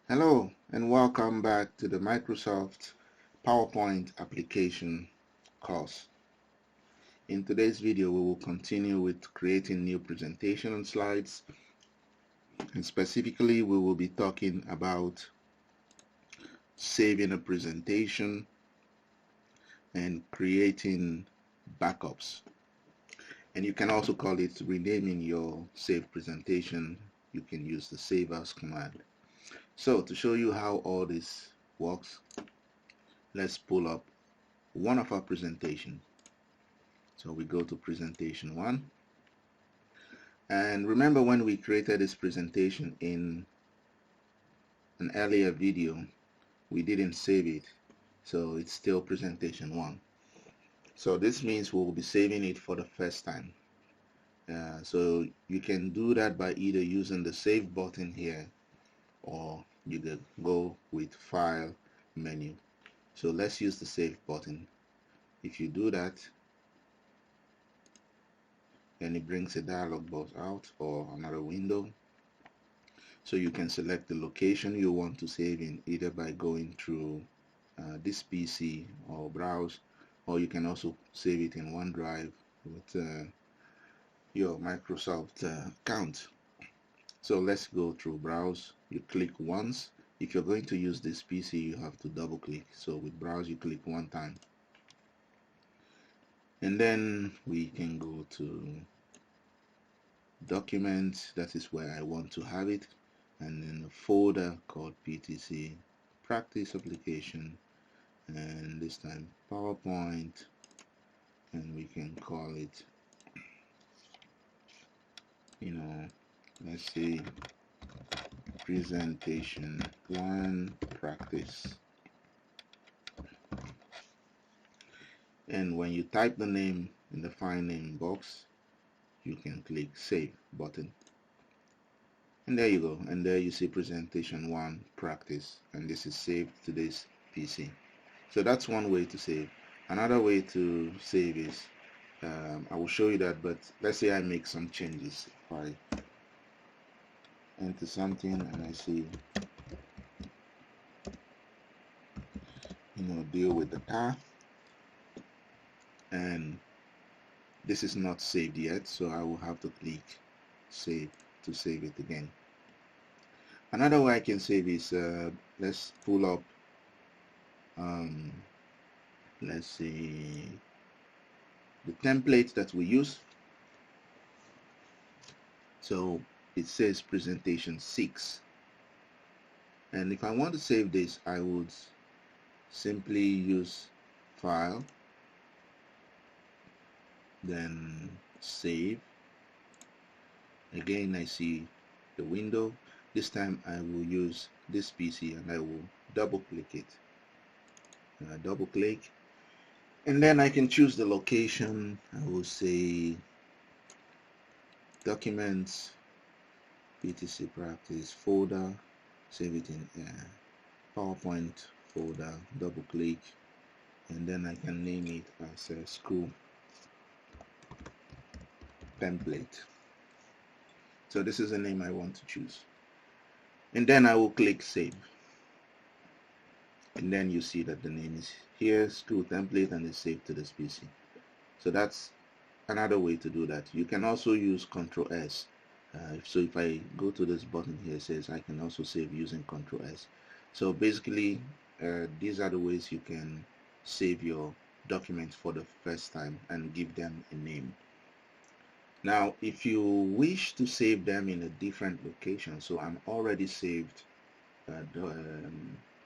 Hello and welcome back to the Microsoft PowerPoint application course. In today's video we will continue with creating new presentation slides, and specifically we will be talking about saving a presentation and creating backups. And you can also call it renaming your saved presentation. You can use the SaveAs command. So to show you how all this works, let's pull up one of our presentations. So we go to presentation 1, and remember when we created this presentation in an earlier video we didn't save it, so it's still presentation 1. So this means we'll be saving it for the first time. So you can do that by either using the save button here, or you can go with file menu. So let's use the save button. If you do that, then it brings a dialog box out or another window. So you can select the location you want to save in, either by going through this PC or browse, or you can also save it in OneDrive with your Microsoft account. So let's go through browse. You click once. If you're going to use this PC, you have to double click. So with browse you click one time, and then we can go to documents. That is where I want to have it, and then a folder called PTC practice application, and this time PowerPoint, and we can call it, let's say presentation 1 practice. And when you type the name in the file name box, you can click save button, and there you go, and there you see presentation 1 practice, and this is saved to this PC. So that's one way to save. Another way to save is, I will show you that, but let's say I make some changes. If I enter something and I see, deal with the path, and this is not saved yet, so I will have to click save to save it again. Another way I can save is, let's pull up, let's see, the template that we use. So it says presentation 6, and if I want to save this, I would simply use file, then save. Again I see the window. This time I will use this PC and I will double click it. Double click, and then I can choose the location. I will say documents, PTC practice folder, save it in PowerPoint folder, double click, and then I can name it as a school template. So this is the name I want to choose, and then I will click save, and then you see that the name is here, school template, and it's saved to this PC. So that's another way to do that. You can also use Ctrl S. So if I go to this button here, it says I can also save using Ctrl S. So basically these are the ways you can save your documents for the first time and give them a name. Now if you wish to save them in a different location, so I'm already saved the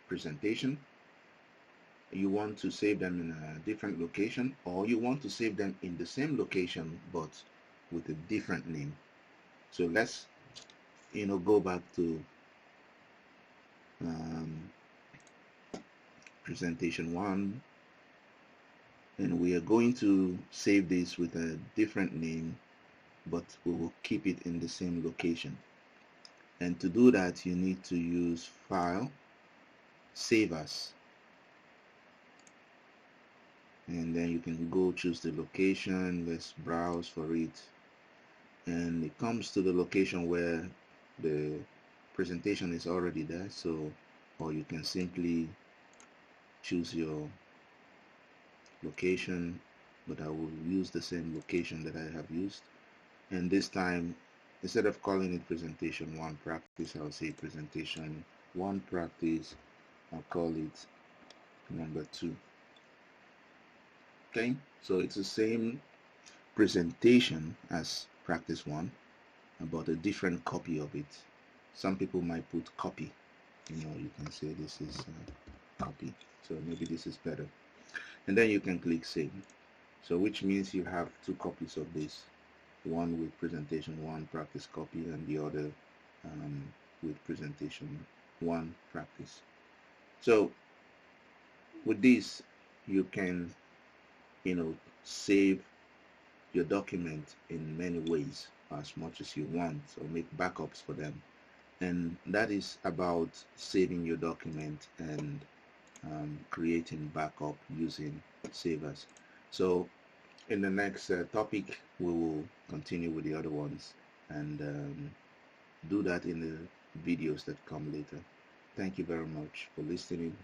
presentation, you want to save them in a different location, or you want to save them in the same location but with a different name. So let's go back to presentation 1, and we are going to save this with a different name, but we will keep it in the same location. And to do that you need to use file, save as, and then you can go choose the location. Let's browse for it, and it comes to the location where the presentation is already there, so, or you can simply choose your location, but I will use the same location that I have used. And this time, instead of calling it presentation 1 practice, I'll say presentation 1 practice. I'll call it number 2. Okay, so it's the same presentation as practice 1, but a different copy of it. Some people might put copy, you can say this is copy, so maybe this is better, and then you can click save. So which means you have 2 copies of this, one with presentation 1 practice copy and the other with presentation 1 practice. So with this you can save your document in many ways as much as you want, or make backups for them. And that is about saving your document and creating backup using SaveAs. So in the next topic, we will continue with the other ones and do that in the videos that come later. Thank you very much for listening.